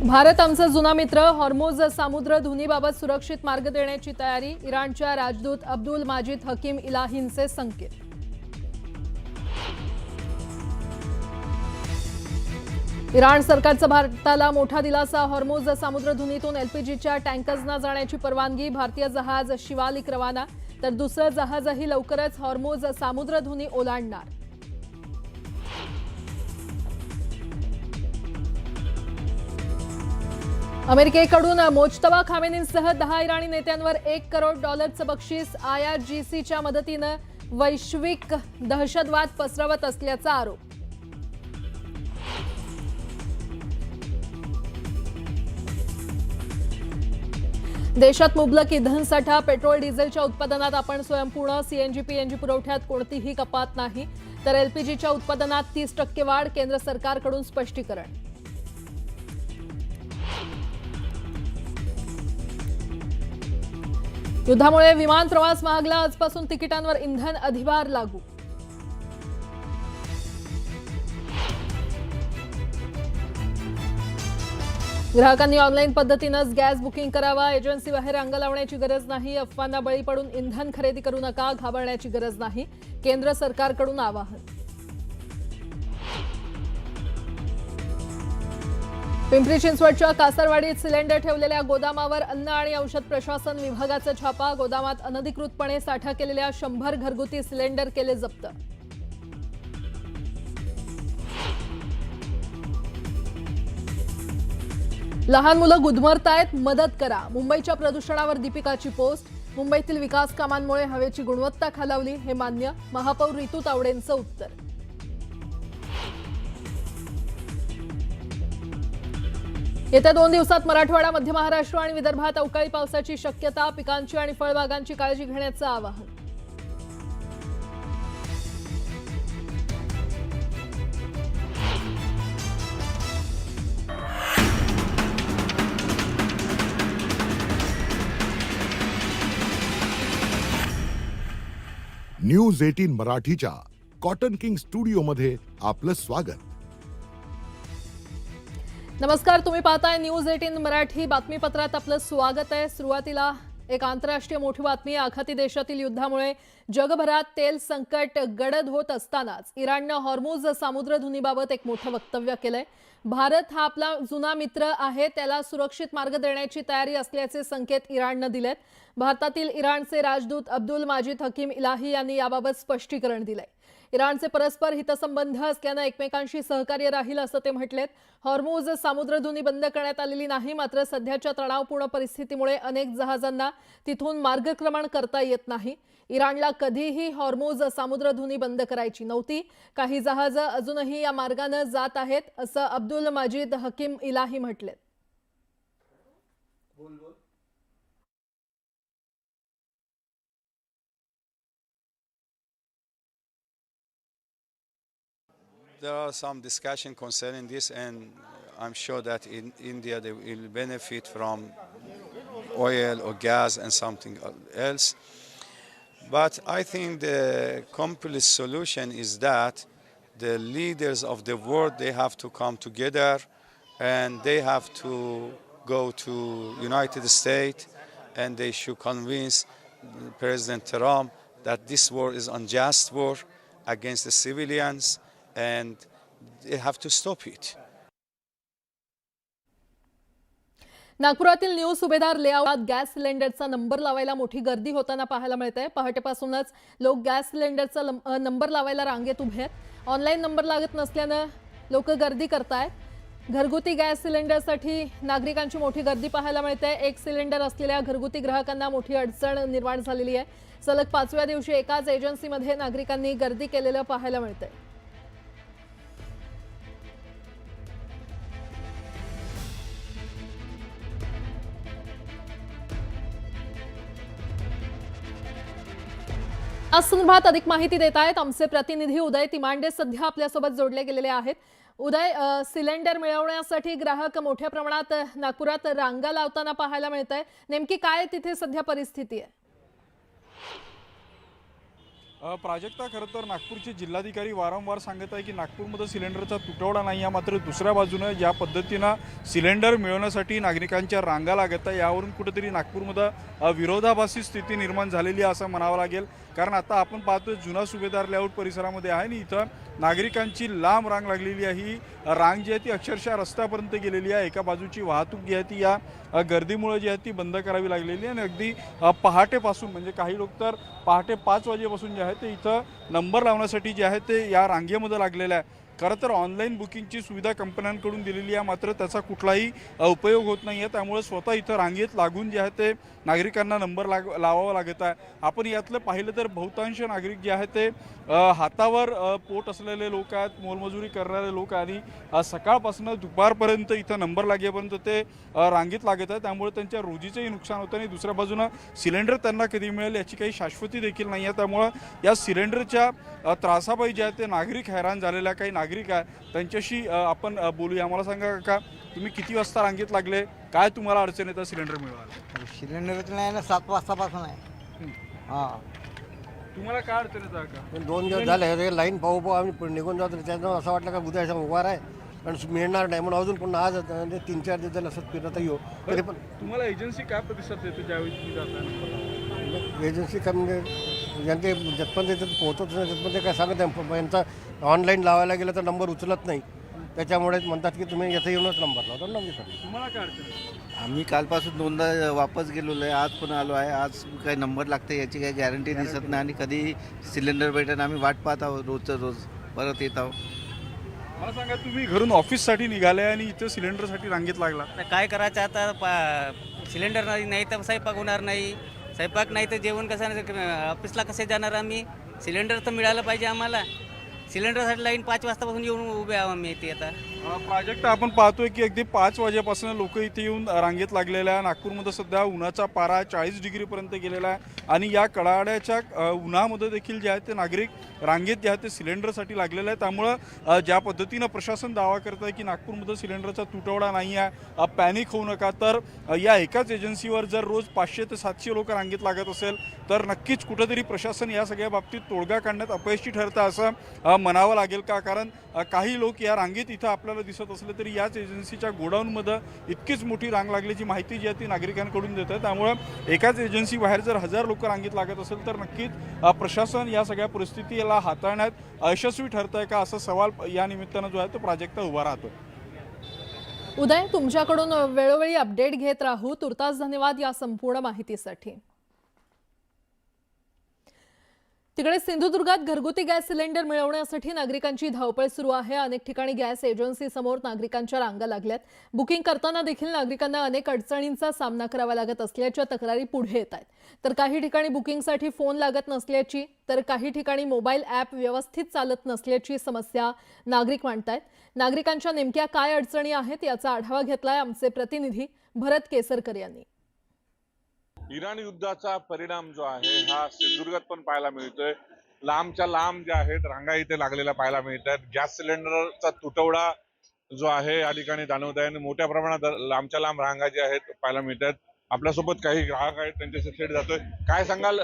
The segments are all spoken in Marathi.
भारत आमचा जुना मित्र हॉर्मोज सामुद्र धुनीबाबत सुरक्षित मार्ग देण्याची तयारी इराणच्या राजदूत अब्दुल माजिद हकीम इलाहींचे संकेत। इराण सरकारचा भारताला मोठा दिलासा हॉर्मोज सामुद्र धुनीतून एलपीजीच्या टँकर्सना जाण्याची परवानगी भारतीय जहाज शिवालिक रवाना तर दुसरं जहाजही लवकरच हॉर्मोज सामुद्र धुनी ओलांडणार। अमेरिकेकडून मोजतबा खामेनींसह 10 इराणी नेत्यांवर $1 करोड बक्षीस आयआरजीसीच्या मदतीने वैश्विक दहशतवाद पसरवत असल्याचा आरोप। देशात मुबलक इंधनसाठा पेट्रोल डिझेलच्या उत्पादनात आपण स्वयंपूर्ण सीएनजी पीएनजी पुरवठ्यात कोणतीही कपात नाही तर एलपीजीच्या उत्पादनात 30% वाढ केंद्र सरकारकडून स्पष्टीकरण। युद्धामुळे विमान प्रवास महागला आजपासून तिकिटांवर इंधन अधिभार लागू। ग्राहकांनी ऑनलाईन पद्धतीनेच गॅस बुकिंग करावा एजन्सी बाहेर अंग लावण्याची गरज नाही अफवांना बळी पडून इंधन खरेदी करू नका घाबरण्याची गरज नाही केंद्र सरकारकडून आवाहन। पिंपरी चिंचवडच्या कासरवाडीत सिलेंडर ठेवलेल्या गोदामावर अन्न आणि औषध प्रशासन विभागाचा छापा गोदामात अनधिकृतपणे साठा केलेल्या 100 घरगुती सिलेंडर केले जप्त। लहान मुलं गुदमरतायत मदत करा मुंबईच्या प्रदूषणावर दीपिकाची पोस्ट मुंबईतील विकास कामांमुळे हवेची गुणवत्ता खालावली हे मान्य महापौर रितू तावडेंचं उत्तर। येत्या 2 दिवसात मराठवाडा मध्य महाराष्ट्र आणि विदर्भात अवकाळी पावसाची शक्यता पिकांची आणि फळबागांची काळजी घेण्याचं आवाहन। न्यूज 18 मराठीच्या कॉटन किंग स्टुडिओमध्ये आपलं स्वागत। नमस्कार, तुम्ही पाहताय न्यूज 18 मराठी बातमीपत्रात आपलं स्वागत आहे। सुरुवातीला एक आंतरराष्ट्रीय मोठी बातमी आखाती देशातील युद्धामुळे जगभरात तेल संकट गडद होत असतानाच इराणने हॉर्मुझ सामुद्र धुनीबाबत एक मोठं वक्तव्य केलंय। भारत हा आपला जुना मित्र आहे त्याला सुरक्षित मार्ग देण्याची तयारी असल्याचे संकेत इराणने दिलेत। भारतातील इराणचे राजदूत अब्दुल माजिद हकीम इलाही यांनी याबाबत स्पष्टीकरण दिलंय। इराणचे परस्पर हितसंबंध असल्याने एकमेकांशी सहकार्य राहील असं ते म्हटलेत। हॉर्मुझ सामुद्रधुनी बंद करण्यात आलेली नाही मात्र सध्याच्या तणावपूर्ण परिस्थितीमुळे अनेक जहाजांना तिथून मार्गक्रमण करता येत नाही। इराणला कधीही हॉर्मुझ सामुद्रधुनी बंद करायची नव्हती काही जहाज अजूनही या मार्गाने जात आहेत असं अब्दुल माजिद हकीम इलाही म्हटलेत। There are some discussion concerning this, and I'm sure that in India they will benefit from oil or gas and something else. But I think the complete solution is that the leaders of the world, they have to come together and they have to go to United States and they should convince President Trump that this war is unjust war against the civilians and they have to stop it. नागपुरातील न्यू सुभेदार लेआउटात गॅस सिलेंडरचा नंबर लावायला मोठी गर्दी होताना पाहायला मिळते। पहाटेपासूनच लोक गॅस सिलेंडरचा नंबर लावायला रांगेत उभे आहेत। ऑनलाईन नंबर लागत नसल्याने लोक गर्दी करतायत। घरगुती गॅस सिलेंडरसाठी नागरिकांची मोठी गर्दी पाहायला मिळते। एक सिलेंडर असलेल्या घरगुती ग्राहकांना मोठी अडचण निर्माण झालेली आहे। सलग 5व्या दिवशी एकाच एजन्सीमध्ये नागरिकांनी गर्दी केलेलं पाहायला मिळते। आज संदर्भात अधिक माहिती देत आहेत आमचे प्रतिनिधी उदय तिमांडे सध्या आपल्यासोबत जोडले गेलेले आहेत। उदय, सिलेंडर मिळवण्यासाठी ग्राहक मोठ्या प्रमाणात नागपुरात रांगा लावताना पाहायला मिळतंय नेमकी काय तिथे सध्या परिस्थिती आहे? प्राजक्ता, खरं तर नागपूरचे जिल्हाधिकारी वारंवार सांगत आहे की नागपूरमध्ये सिलेंडरचा तुटवडा नाही आहे, मात्र दुसऱ्या बाजूनं ज्या पद्धतीनं सिलेंडर मिळवण्यासाठी नागरिकांच्या रांगा लागत आहे, यावरून कुठेतरी नागपूरमध्ये विरोधाभासी स्थिती निर्माण झालेली आहे असं म्हणावं लागेल. कारण आता आपण पाहतो जुना सुभेदार लेआउट परिसरामध्ये आहे आणि इथं नागरिकांची लांब रांग लागलेली आहे. ही रांग जी आहे ती अक्षरशः रस्त्यापर्यंत गेलेली आहे. एका बाजूची वाहतूक जी आहे ती या गर्दीमुळे जी आहे ती बंद करावी लागलेली आहे आणि अगदी पहाटेपासून म्हणजे काही लोक तर पहाटे 5 वाजेपासून जे आहे ते इथं नंबर लावण्यासाठी जे आहे ते या रांगेमध्ये लागलेलं आहे. खरं तर ऑनलाईन बुकिंगची सुविधा कंपन्यांकडून दिलेली आहे, मात्र त्याचा कुठलाही उपयोग होत नाही आहे. त्यामुळे स्वतः इथं रांगेत लागून जे आहे ते नागरिकांना नंबर लावावा लागत आहे. आपण यातलं पाहिलं तर बहुतांश नागरिक जे आहेत ते हातावर पोट असलेले लोक आहेत, मोलमजुरी करणारे लोक आणि सकाळपासून दुपारपर्यंत इथं नंबर लागेपर्यंत ते रांगेत लागत आहे. त्यामुळे त्यांच्या रोजीचंही नुकसान होतं आणि दुसऱ्या बाजूनं सिलेंडर त्यांना कधी मिळेल याची काही शाश्वती देखील नाही आहे. त्यामुळं या सिलेंडरच्या त्रासापायी जे आहे ते नागरिक हैराण झालेल्या काही नागरिक आहे त्यांच्याशी आपण बोलूया. आम्हाला सांगा का तुम्ही किती वाजता रांगेत लागले, काय तुम्हाला अडचण येतं सिलेंडर मिळवायला? सिलेंडरच नाही ना, 7 वाजतापासून आहे. हां, तुम्हाला काय अडचण येतं का? पण 2 दिवस झाले लाईन पाहू आम्ही निघून जातो. त्याच्यानं असं वाटलं का उद्या असं उभा आहे पण मिळणार नाही म्हणून अजून पुन्हा आज 3-4 दिवस झाले असंच फिरत येऊ. तरी पण तुम्हाला एजन्सी काय प्रतिसाद देते ज्यावेळी तुम्ही जाता? एजन्सी काय म्हणजे ज्यांचे जतपर्यंत येतात पोहोचत नाही तिथपर्यंत काय सांगत नाही. यांचा ऑनलाईन लावायला गेलं तर नंबर उचलत नाही, त्याच्यामुळेच म्हणतात की तुम्ही येथे येऊनच नंबर लावतो. तुम्हाला काय अडचण येते? आम्ही कालपासून 2दा वापस गेलेलो आहे, आज पण आलो आहे. आज काही नंबर लागते याची काही गॅरंटी दिसत नाही आणि कधी सिलेंडर भेटेल आम्ही वाट पाहत आहोत. रोजचं रोज परत येत आहोत. मला सांगा, तुम्ही घरून ऑफिससाठी निघाले आणि इथं सिलेंडरसाठी रांगेत लागला. आता काय करायचं आता सिलेंडर नाही तर स्वयंपाक होणार नाही, स्वयंपाक नाही तर जेवण कसं ऑफिसला कसे जाणार आम्ही? सिलेंडर तर मिळालं पाहिजे आम्हाला. सिलेंडरसाठी लाईन 5 वाजतापासून येऊन उभे आहो आम्ही इथे. आता प्राजक्त, आपण पाहतोय की अगदी 5 वाजेपासून लोक इथे येऊन रांगेत लागलेले आहे. नागपूरमध्ये सध्या उन्हाचा पारा 40 डिग्रीपर्यंत गेलेला आहे आणि या कडाड्याच्या उन्हामध्ये देखील जे आहे ते नागरिक रांगेत जे आहे ते सिलेंडरसाठी लागलेलं आहे. त्यामुळं ज्या पद्धतीनं प्रशासन दावा करत आहे की नागपूरमध्ये सिलेंडरचा तुटवडा नाही आहे, पॅनिक होऊ नका. तर या एकाच एजन्सीवर जर रोज 500 ते 700 लोक रांगेत लागत असेल तर नक्कीच कुठंतरी प्रशासन या सगळ्या बाबतीत तोडगा काढण्यात अपयशी ठरतं असं म्हणावं लागेल का? कारण काही लोक या रांगेत इथं आपल्याला दिसत असले तरी याच एजन्सीच्या गोडाऊनमध्ये इतकीच मोठी रांग लागल्याची माहिती जी आहे ती नागरिकांकडून देत आहे. त्यामुळं एकाच एजन्सी बाहेर जर 1000 लोक रांगेत लागत असेल तर नक्कीच प्रशासन या सगळ्या परिस्थितीला हाताळण्यात यशस्वी ठरत आहे का, असा सवाल या निमित्तानं जो आहे तो प्राजक्ता उभा राहतो. उदय, तुमच्याकडून वेळोवेळी अपडेट घेत राहू. तुर्तास धन्यवाद या संपूर्ण माहितीसाठी. तिकडे सिंधुदुर्गात घरगुती गॅस सिलेंडर मिळवण्यासाठी नागरिकांची धावपळ सुरू आहे. अनेक ठिकाणी गॅस एजन्सी समोर नागरिकांच्या रांगा लागल्यात. बुकिंग करताना देखील नागरिकांना अनेक अडचणींचा सामना करावा लागत असल्याच्या तक्रारी पुढे येत आहेत. तर काही ठिकाणी बुकिंगसाठी फोन लागत नसल्याची, तर काही ठिकाणी मोबाईल ॲप व्यवस्थित चालत नसल्याची समस्या नागरिक मांडतायत. नागरिकांच्या नेमक्या काय अडचणी आहेत याचा आढावा घेतलाय आमचे प्रतिनिधी भरत केसरकर यांनी. इराण युद्धाचा परिणाम जो आहे हा सिंधुदुर्गात पण पाहायला मिळतोय. लांबच्या लांब ज्या आहेत रांगा इथे लागलेल्या पाहायला मिळतात. गॅस सिलेंडरचा तुटवडा जो आहे या ठिकाणी जाणवत आहे आणि मोठ्या प्रमाणात लांबच्या लांब रांगा ज्या आहेत पाहायला मिळतात. आपल्यासोबत काही ग्राहक आहेत, त्यांच्याशी थेट जातोय. काय सांगाल,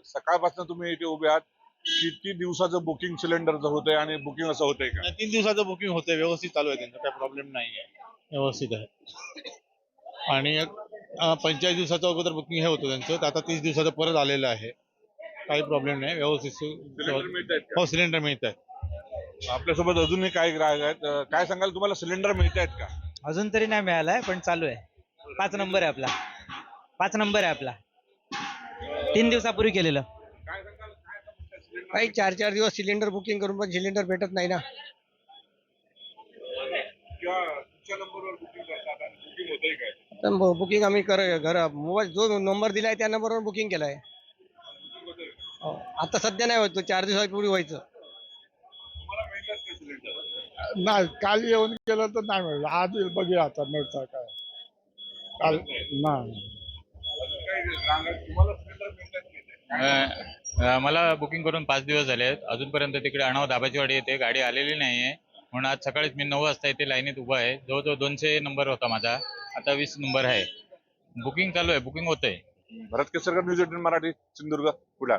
सकाळपासून तुम्ही इथे उभे आहात, किती दिवसाचं बुकिंग सिलेंडरचं होतंय आणि बुकिंग असं होतंय का? 3 दिवसाचं बुकिंग होतंय, व्यवस्थित चालू आहे, त्यांचा काही प्रॉब्लेम नाही आहे, व्यवस्थित आहे. आणि 45 दिवसाचं अगोदर बुकिंग हे होतं त्यांचं, तर आता 30 दिवसाचं परत आलेलं आहे. काही प्रॉब्लेम नाही, व्यवस्थित हो सिलेंडर मिळत आहेत. आपल्यासोबत अजूनही काही ग्राहक आहेत. काय सांगाल, तुम्हाला सिलेंडर मिळत आहेत का? अजून तरी नाही मिळालाय पण चालू आहे. 5 नंबर आहे आपला, 5 नंबर आहे आपला, 3 दिवसापूर्वी केलेलं. काही 4-4 दिवस सिलेंडर बुकिंग करून पण सिलेंडर भेटत नाही ना. बुकिंग आम्ही घर मोबाईल जो नंबर दिलाय त्या नंबरवर बुकिंग केलाय. आता सध्या नाही होत, 4 दिवसापूर्वी व्हायचं. नाही, काल येऊन गेलं तर नाही मिळलं, आज बघूया आता मिळतं काय. काल नाही मला बुकिंग करून 5 दिवस झाले आहेत. अजूनपर्यंत तिकडे अणाव दाबाची वाडी येते गाडी आलेली नाहीये. म्हणून आज सकाळीच मी 9 वाजता इथे लाईनीत उभा आहे. जवळजवळ 200 नंबर होता माझा, आता 20 नंबर आहे. बुकिंग चालू आहे, बुकिंग होतंय. भरत केसरकर, न्यूज 18 मराठी, सिंधुदुर्ग, पुढा.